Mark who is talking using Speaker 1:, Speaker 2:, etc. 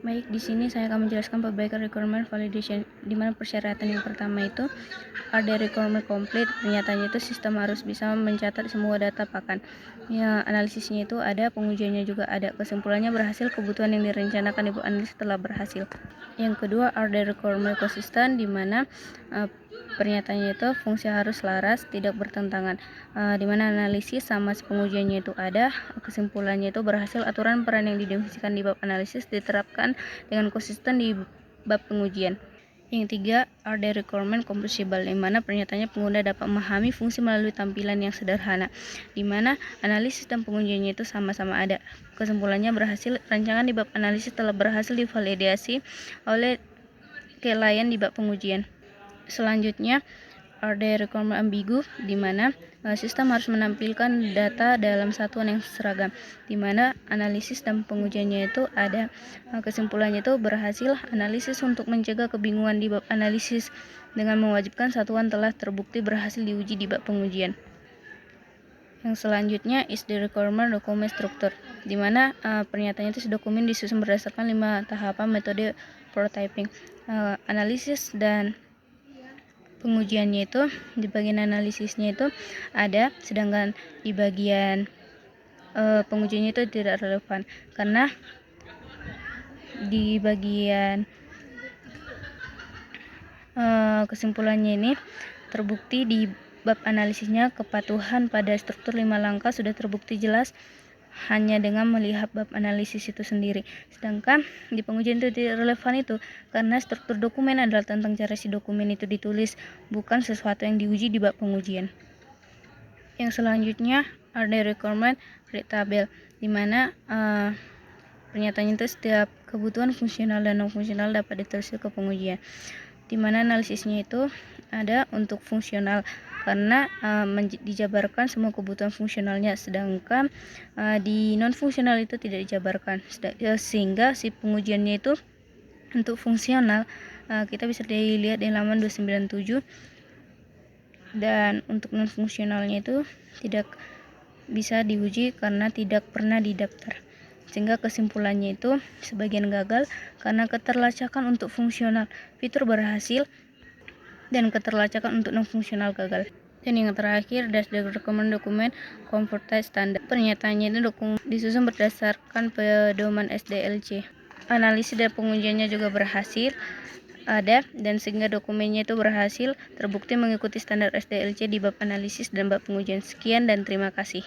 Speaker 1: Baik, di sini saya akan menjelaskan perbaikan requirement validation, di mana persyaratan yang pertama itu ada requirement complete, pernyataannya itu sistem harus bisa mencatat semua data pakan. Ya, analisisnya itu ada, pengujiannya juga ada, kesimpulannya berhasil, kebutuhan yang direncanakan ibu analis telah berhasil. Yang kedua, ada requirement konsisten, di mana pernyataannya itu fungsi harus laras, tidak bertentangan, di mana analisis sama pengujiannya itu ada, kesimpulannya itu berhasil, aturan peran yang didefinisikan di bab analisis diterapkan dengan konsisten di bab pengujian. Yang tiga, ada requirement comprehensible, di mana pernyataannya pengguna dapat memahami fungsi melalui tampilan yang sederhana, di mana analisis dan pengujiannya itu sama-sama ada. Kesimpulannya berhasil, rancangan di bab analisis telah berhasil divalidasi oleh klien di bab pengujian. Selanjutnya, ada requirement ambigu, di mana sistem harus menampilkan data dalam satuan yang seragam, di mana analisis dan pengujiannya itu ada, kesimpulannya itu berhasil, analisis untuk mencegah kebingungan di bab analisis dengan mewajibkan satuan telah terbukti berhasil diuji di bab pengujian. Yang selanjutnya is the requirement dokumen struktur, di mana pernyataannya itu dokumen disusun berdasarkan 5 tahapan metode prototyping. Analisis dan pengujiannya itu di bagian analisisnya itu ada, sedangkan di bagian pengujiannya itu tidak relevan karena di bagian kesimpulannya ini terbukti di bab analisisnya kepatuhan pada struktur 5 langkah sudah terbukti jelas hanya dengan melihat bab analisis itu sendiri. Sedangkan di pengujian itu tidak relevan itu karena struktur dokumen adalah tentang cara si dokumen itu ditulis, bukan sesuatu yang diuji di bab pengujian. Yang selanjutnya ada requirement predictable, di mana pernyataannya itu setiap kebutuhan fungsional dan non fungsional dapat ditulis ke pengujian, di mana analisisnya itu ada untuk fungsional karena dijabarkan semua kebutuhan fungsionalnya, sedangkan di non fungsional itu tidak dijabarkan, sehingga si pengujiannya itu untuk fungsional kita bisa dilihat di halaman 297, dan untuk non fungsionalnya itu tidak bisa diuji karena tidak pernah didaftar, sehingga kesimpulannya itu sebagian gagal karena keterlacakan untuk fungsional fitur berhasil dan keterlacakan untuk non fungsional gagal. Dan yang terakhir, dokumen converted standar, pernyataannya itu disusun berdasarkan pedoman SDLC. Analisis dan pengujiannya juga berhasil ada, dan sehingga dokumennya itu berhasil terbukti mengikuti standar SDLC di bab analisis dan bab pengujian. Sekian dan terima kasih.